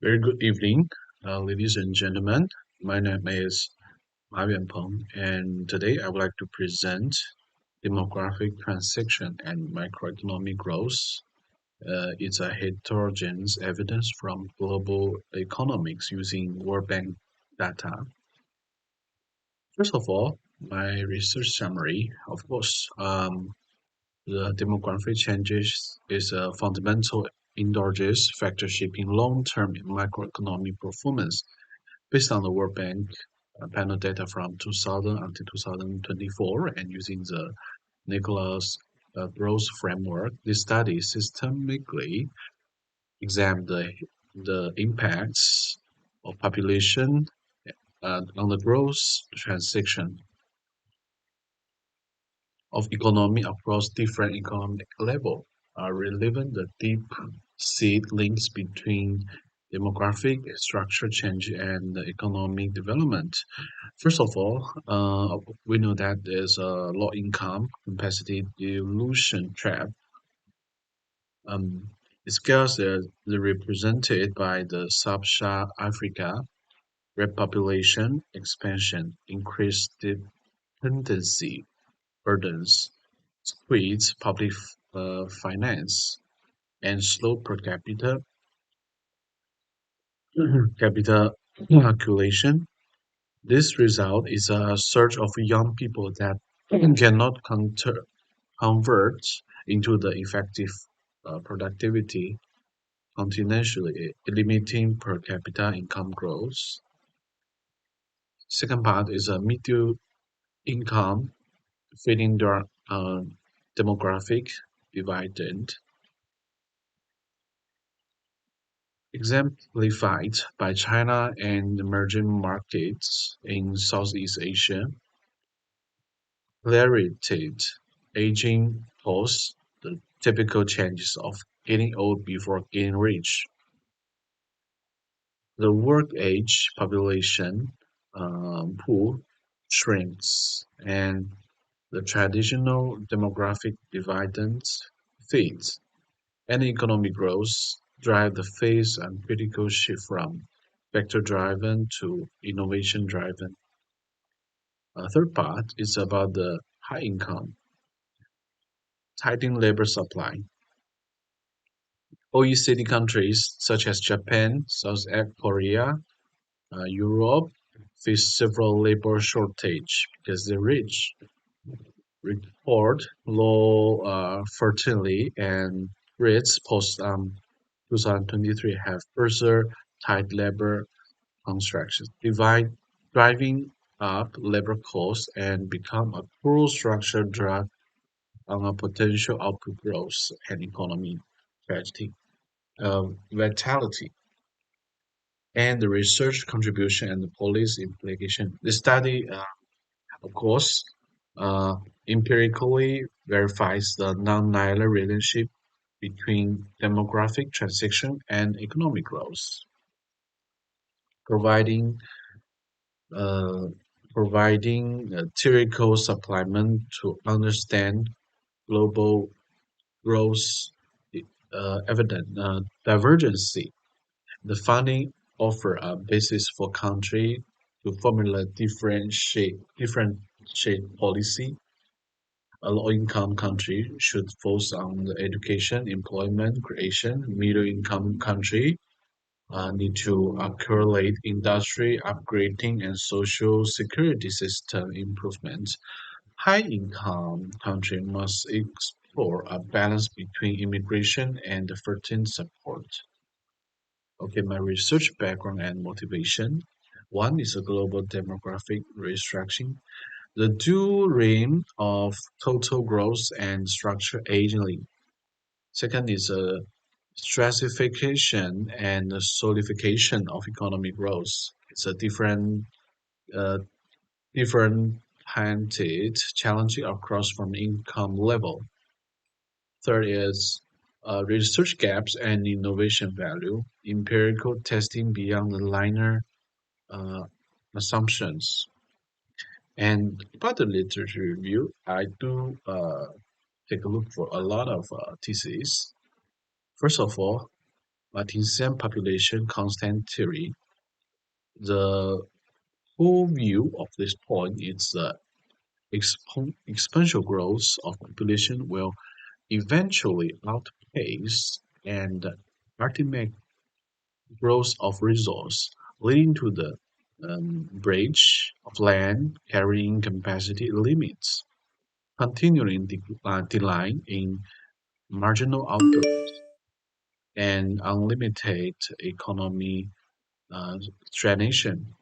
Very good evening, ladies and gentlemen. My name is Yuanpeng, and today I would like to present demographic transition and macroeconomic growth. It's a heterogeneous evidence from global economics using World Bank data. First of all, my research summary. Of course, the demographic changes is a fundamental endogenous factor shaping long-term macroeconomic performance. Based on the World Bank panel data from 2000 until 2024 and using the Nicholas growth framework, this study systemically examined the impacts of population on the growth transition of economy across different economic level, relevant the deep seed links between demographic structure change and the economic development. First of all, we know that there's a low income capacity dilution trap. It's scarce represented by the sub-Saharan Africa, where population expansion, increased dependency burdens, squeeze public finance, and slow per capita capita accumulation. This result is a surge of young people that cannot convert into the effective productivity, continuously limiting per capita income growth. Second part is a median income feeding the demographic dividend, exemplified by China and emerging markets in Southeast Asia. Claritated aging pose the typical changes of getting old before getting rich. The work-age population pool shrinks, and the traditional demographic dividends fades, and economic growth drive the phase and critical shift from vector-driven to innovation-driven. A third part is about the high income, tightening labor supply. OECD countries such as Japan, South Korea, Europe face several labor shortage because they're rich, report low fertility and rates post 2023 have further tight labor constructions, driving up labor costs and become a cruel structure drag on a potential output growth and economy tragedy. Vitality and the research contribution and the policy implication. The study, of course, uh, empirically verifies the non-linear relationship between demographic transition and economic growth, providing uh, providing a theoretical supplement to understand global growth evident divergency. The finding offer a basis for country to formulate differentiate policy. A low-income country should focus on the education, employment creation. Middle-income country need to correlate industry upgrading and social security system improvements. High-income country must explore a balance between immigration and the fertility support. Okay, my research background and motivation. One is a global demographic restructuring. The dual realm of total growth and structure aging. Second is a stratification and the solidification of economic growth. It's a uh, different challenging across from income level. Third is research gaps and innovation value, empirical testing beyond the linear uh, assumptions. And about the literature review, I do take a look for a lot of theses. First of all, But in same population constant theory, the whole view of this point is the exponential growth of population will eventually outpace and ultimate growth of resource, leading to the breach of land carrying capacity limits, continuing decline in marginal output and unlimited economy stagnation.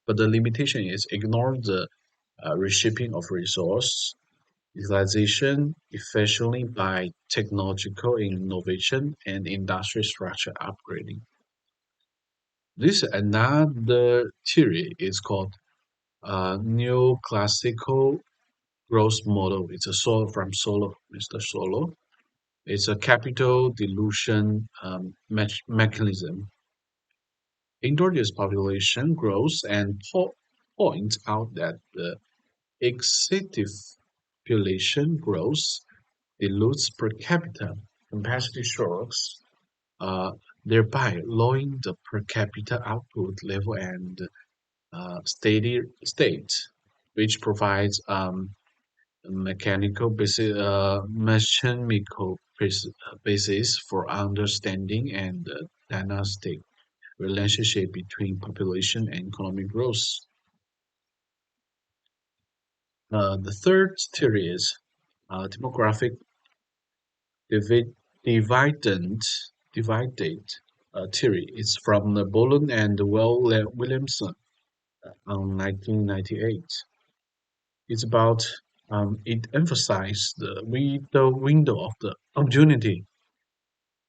But the limitation is ignore the reshaping of resource utilization efficiently by technological innovation and industry structure upgrading. This another theory is called neoclassical growth model. It's a solo from Solo, Mr. Solo. It's a capital dilution mechanism. Endogenous population grows and points out that the excessive population growth dilutes per capita capacity shocks, uh, thereby lowering the per capita output level and steady state, which provides mechanical basis for understanding and dynastic relationship between population and economic growth. The third theory is demographic divi- dividend divided theory. It's from the Bolin and Williamson on 1998. It's about it emphasized the window of the opportunity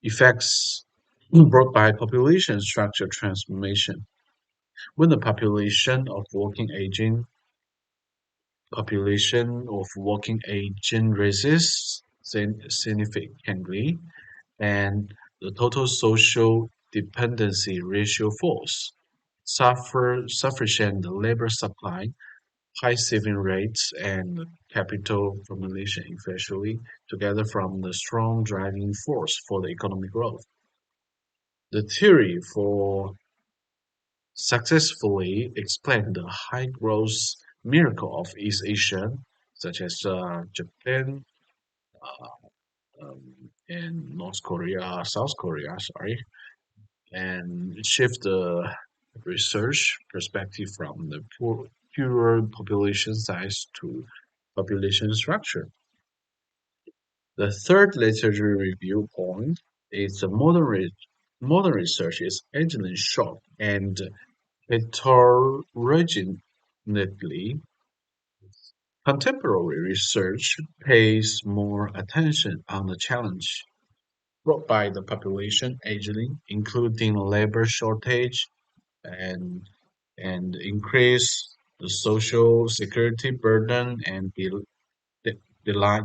effects brought by population structure transformation. When the population of working aging raises significantly, and the total social dependency ratio falls. Sufficient labor supply, high saving rates, and capital accumulation eventually together from the strong driving force for the economic growth. The theory for successfully explain the high growth miracle of East Asia, such as Japan and South Korea, sorry, and shift the research perspective from the pure population size to population structure. The third literature review point is the modern research is agent short and heterogeneously. Contemporary research pays more attention on the challenge brought by the population aging, including labor shortage and increase the social security burden and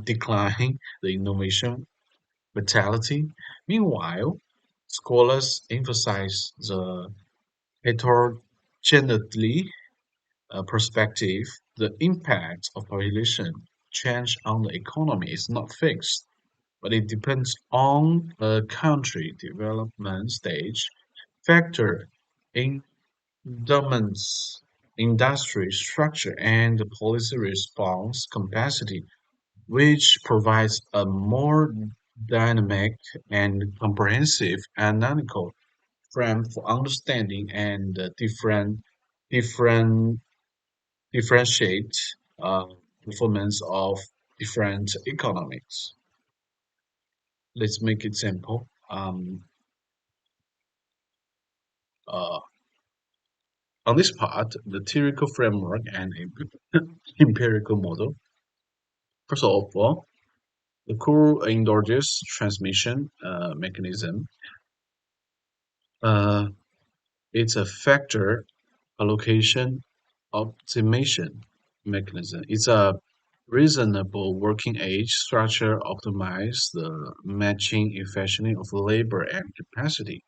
decline the innovation vitality. Meanwhile, scholars emphasize the heterogeneity perspective, the impact of population change on the economy is not fixed, but it depends on a country development stage, factor in government's industry structure and the policy response capacity, which provides a more dynamic and comprehensive analytical frame for understanding and different differentiate uh, performance of different economies. Let's make it simple. Uh, on this part, the theoretical framework and empirical model. First of all, the core endogenous transmission mechanism. Uh, it's a factor allocation optimization mechanism. It's a reasonable working age structure optimize the matching efficiency of labor and capacity,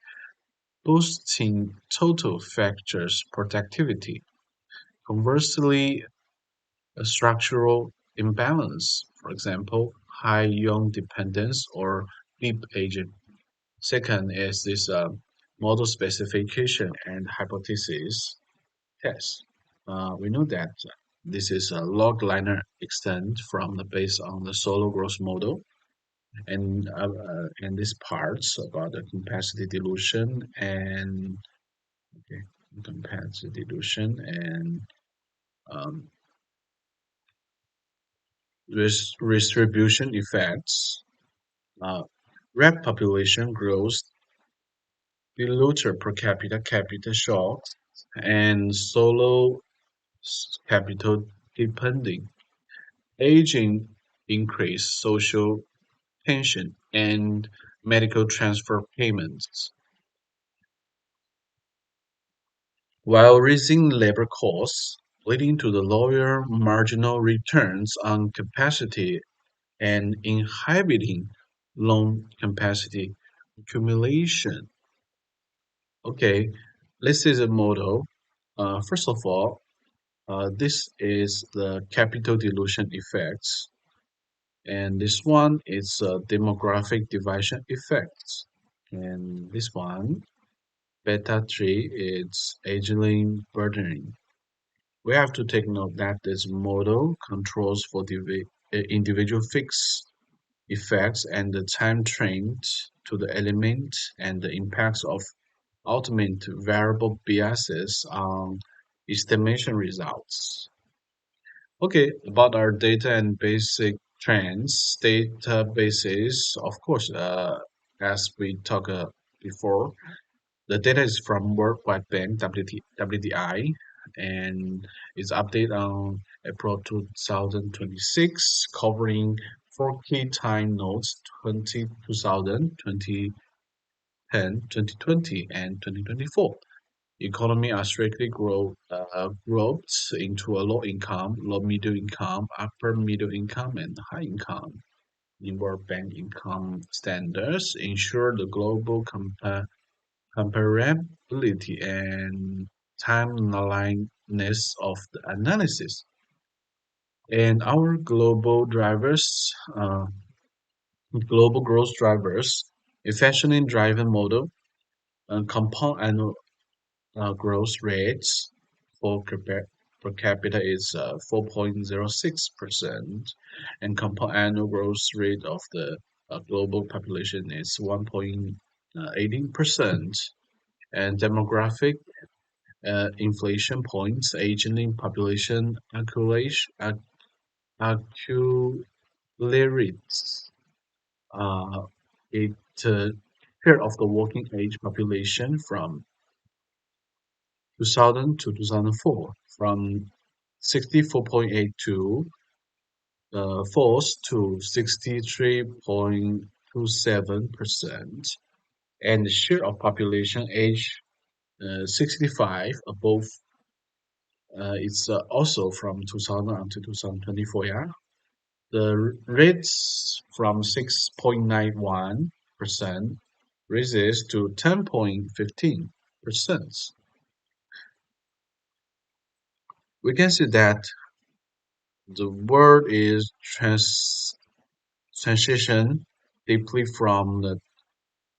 boosting total factors productivity. Conversely, a structural imbalance, for example, high young dependence or deep aging, Second is this model specification and hypothesis test. We know that this is a log liner extent from the based on the solo growth model and these parts about the capacity dilution and okay, capacity dilution and um, redistribution effects. Uh, Red population growth, diluted per capita shock, and solo capital depending, aging increase social pension and medical transfer payments, while raising labor costs, leading to the lower marginal returns on capacity and inhibiting loan capacity accumulation. Okay, let's see the model. First of all, this is the capital dilution effects, and this one is demographic division effects, and this one beta 3 is aging burdening. We have to take note that this model controls for the individual fixed effects and the time trained to the element and the impacts of ultimate variable biases on estimation results. Okay, about our data and basic trends, databases, of course, as we talked before, the data is from World Wide Bank WDI and is updated on April 2026, covering four key time nodes 2000, 2010, 2020, and 2024. Economy are strictly grouped into a low income, low middle income, upper middle income, and high income. The World Bank income standards ensure the global comparability and timelineess of the analysis. And our global growth drivers, efficiently driven model, compound annual growth rates for per capita is 4.06%, and compound annual growth rate of the global population is 1.18%, and demographic inflation points, aging population accumulates it share of the working age population from 2000 to 2004 from 64.82 falls to 63.27%, and the share of population age 65 above it's also from 2000 to 2024. Yeah, the rates from 6.91% raises to 10.15%. We can see that the world is transition deeply from the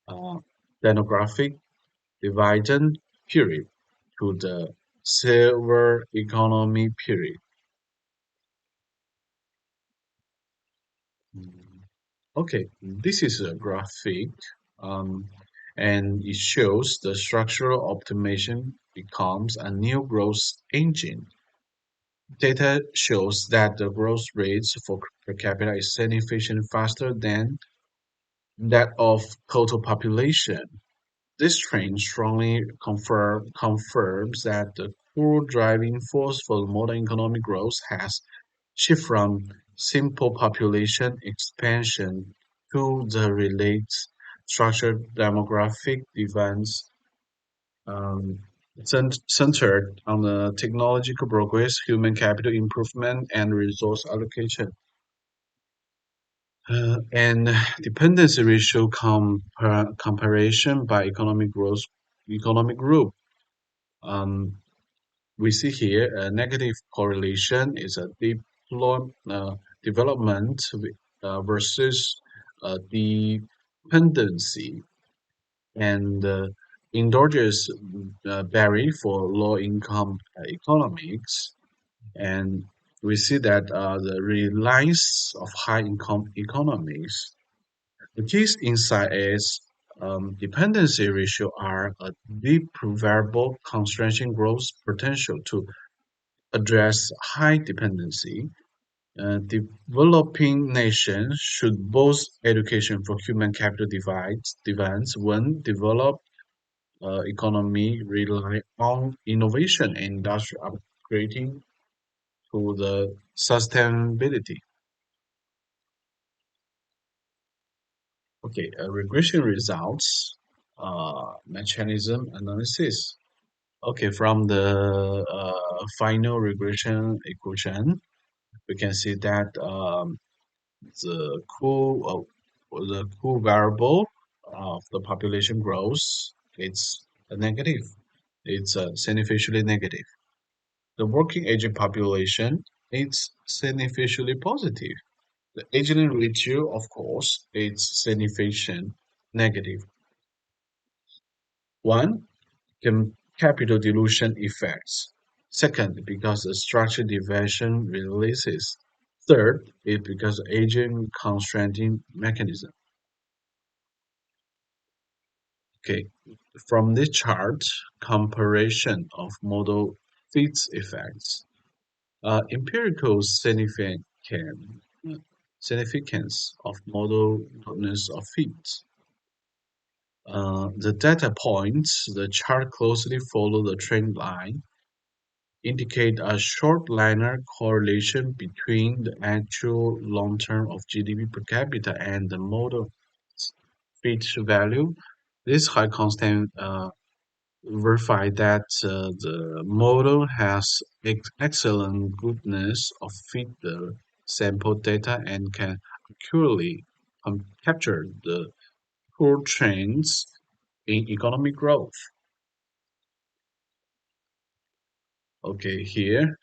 uh, demographic dividend period to the silver economy period. Mm, okay, this is a graphic, um, and it shows the structural optimization becomes a new growth engine. Data shows that the growth rates for per capita is significantly faster than that of total population. This trend strongly confirms that the core driving force for modern economic growth has shifted from simple population expansion to the related structured demographic events um, centered on the technological progress, human capital improvement, and resource allocation. And dependency ratio comparison by economic group. Um, we see here a negative correlation is a development versus dependency. and endogenous barrier for low-income economics. And we see that the reliance of high-income economies. The key insight is dependency ratio are a deep variable constraining growth potential to address high dependency. Developing nations should boost education for human capital divides when developed economy rely on innovation and industrial upgrading to the sustainability. Okay, regression results, mechanism analysis. Okay, from the final regression equation, we can see that the cool variable of the population growth, it's a negative. It's significantly negative. The working aging population, it's significantly positive. The aging ratio, of course, it's significant negative. One, capital dilution effects. Second, because the structure deviation releases. Third, is because aging constraining mechanism. Okay, from this chart, comparison of model fits effects. Empirical significance of model goodness of fit. The data points, the chart closely follow the trend line, indicate a short linear correlation between the actual long term of GDP per capita and the model fit value. This high constant verify that the model has excellent goodness of fit the sample data and can accurately capture the core trends in economic growth. Okay, here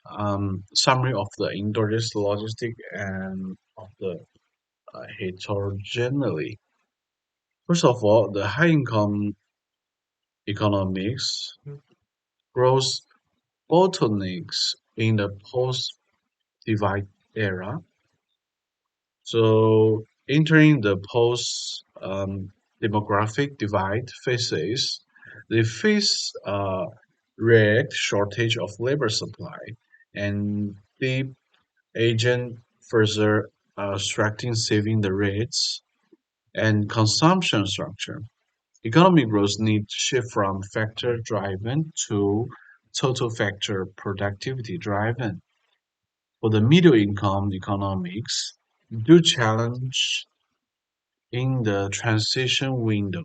summary of the endogenous logistic and of the heterogeneity. First of all, the high income economics growth bottlenecks in the post divide era. So entering the post demographic divide phases, they face a rate shortage of labor supply and deep agent further obstructing saving the rates and consumption structure. Economic growth needs shift from factor driven to total factor productivity driven. For the middle income economics, do challenge in the transition window.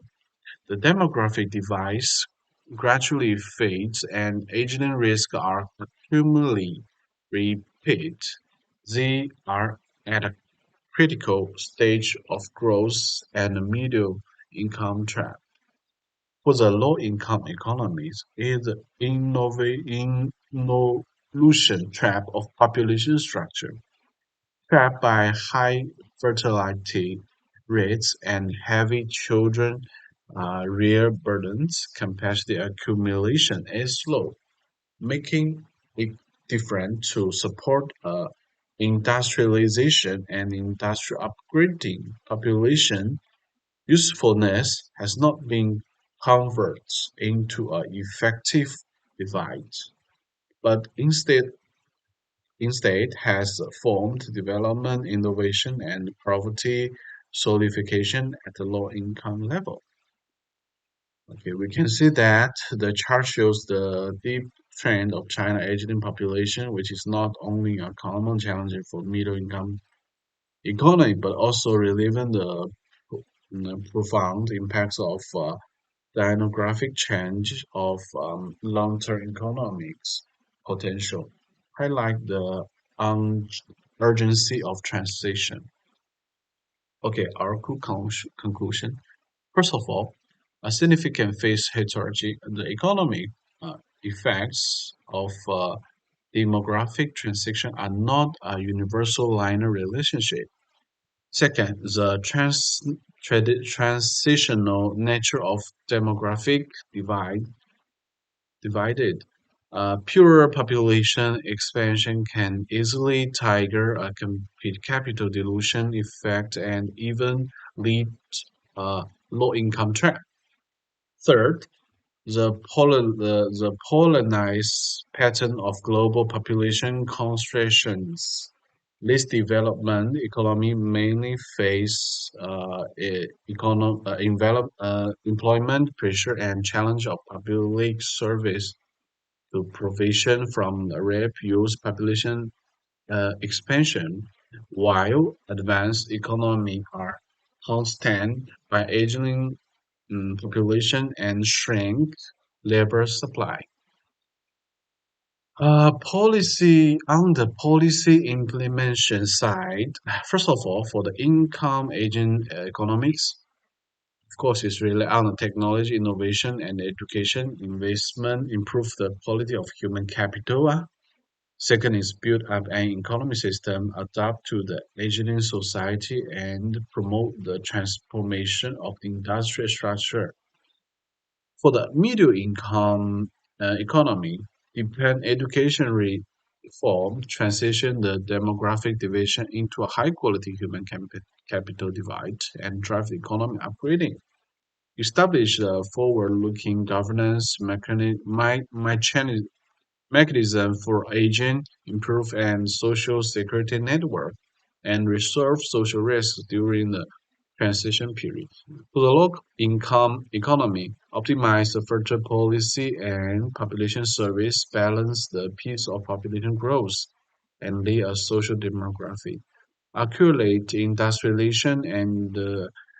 The demographic divide gradually fades and aging risks are accumulatively repeat. They are at a critical stage of growth and a middle income trap. For the low income economies is the involution trap of population structure. Trapped by high fertility rates and heavy children rear burdens, capacity accumulation is slow, making it different to support industrialization and industrial upgrading. Population usefulness has not been converted into an effective divide, but instead has formed development, innovation, and poverty solidification at the low income level. Okay, we can see that the chart shows the deep trend of China aging population, which is not only a common challenge for middle income economy, but also relevant the profound impacts of demographic change of long-term economics potential, highlight the un- urgency of transition. Okay, our conclusion. First of all, a significant phase heterarchy, the economic effects of demographic transition are not a universal linear relationship. Second, the transitional nature of demographic divided. Pure population expansion can easily trigger a capital dilution effect and even lead low income trap. Third, the polarized pattern of global population concentrations. This development economy mainly face employment pressure and challenge of public service to provision from use population expansion, while advanced economy are constrained by aging population and shrink labor supply. Policy on the policy implementation side, first of all, for the income agent economics, of course, it's really on the technology, innovation, and education investment, improve the quality of human capital. Second is build up an economic system, adapt to the aging society, and promote the transformation of the industrial structure. For the middle income economy, depend education reform transition the demographic division into a high quality human capital divide and drive the economy upgrading. Establish a forward looking governance mechanism for aging, improve and social security network, and resolve social risks during the transition period. For the low income economy, optimize the further policy and population service, balance the pace of population growth, and lay a social demography. Accurate industrialization and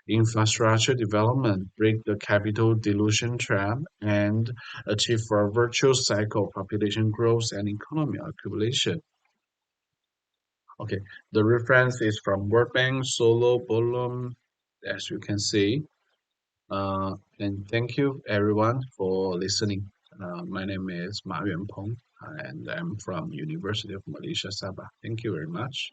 infrastructure development break the capital dilution trap and achieve a virtuous cycle of population growth and economy accumulation. Okay, the reference is from World Bank Solo Bolum, as you can see. And thank you everyone for listening. My name is Ma Yuanpeng, and I'm from University of Malaysia, Sabah. Thank you very much.